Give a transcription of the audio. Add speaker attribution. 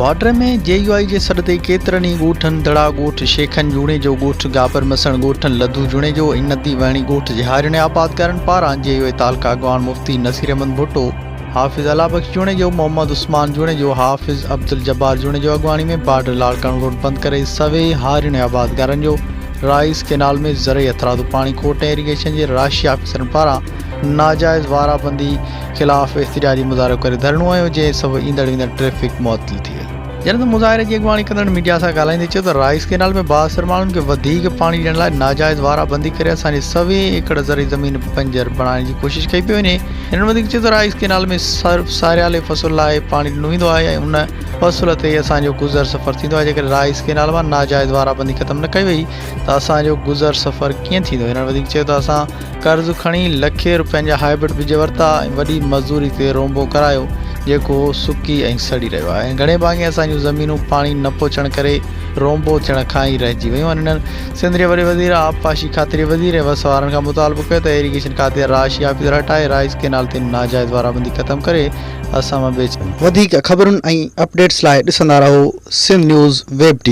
Speaker 1: Border में JUI जे sir ते केतिरनि ई ॻोठनि दड़ा ॻोठ शेखन जूणे जो ॻोठ गापर मसण ॻोठनि लधू जूणे जो ऐं नदी वहणी ॻोठ जे हारियुनि आबादकारनि पारां JUI तालका अॻवान मुफ्ती नसीर अहमद भुट्टो हाफ़िज़ अलाबख्श जूणे जो मोहम्मद उस्मान जूणे जो हाफ़िज़ अब्दुल जब्बार जूणे जो अॻवानी में बॉर्डर लाड़काणो रोड बंदि करे सवे हारियुनि आबादकारनि जो राइस कैनाल में ज़रई हथरादो पाणी कोर्ट ऐं इरीगेशन जे राशि ऑफिसरनि पारां नाजायज़ वाराबंदी ख़िलाफ़ एहतिजाजी मुज़ाहिरो करे धरणो आयो जंहिं सबबु ईंदड़ वेंदड़ ट्रैफ़िक मुअत्तल थी वई। जॾहिं मुज़ाहिरे जी अॻवानी कंदड़ मीडिया सां ॻाल्हाईंदे चयो त राइस कैनाल में बासर माण्हुनि खे वधीक पाणी ॾियण लाइ नाजायज़ वाराबंदी करे असांजे सवे एकड़ ज़रई ज़मीन बंजर बणाइण जी कोशिशि कई पई वञे। हिननि वधीक चयो त राइस कैनाल में सर्फ सारियाले फ़सुल लाइ पाणी ॾिनो वेंदो आहे ऐं उन फ़सुल ते असांजो गुज़र सफ़र थींदो आहे। जेकर राइस कैनाल मां नाजायज़ वाराबंदी ख़तमु न कई वई त असांजो गुज़र सफ़र कीअं थींदो। हिननि वधीक चयो त असां कर्ज़ु खणी लखे रुपयनि जा हाइब्रिड बीज वरिता ऐं वॾी मज़दूरी ते रोंबो करायो जेको सुकी ऐं सड़ी रहियो आहे ऐं घणे भाङे असांजूं ज़मीनूं पाणी न पहुचण करे रोंबो थियण खां ई रहिजी वियूं आहिनि। हिननि सिंध जे वॾे वज़ीर आबपाशी खाते वज़ीर ऐं वस वारनि खां मुतालबो कयो त इरीगेशन खाते राशि ऑफिसर हटाए राइस कैनाल ते नाजायज़ वाराबंदी ख़तमु करे असां मां बेचनि। वधीक ख़बरुनि ऐं अपडेट्स लाइ ॾिसंदा रहो सिंध न्यूज़ वेब TV।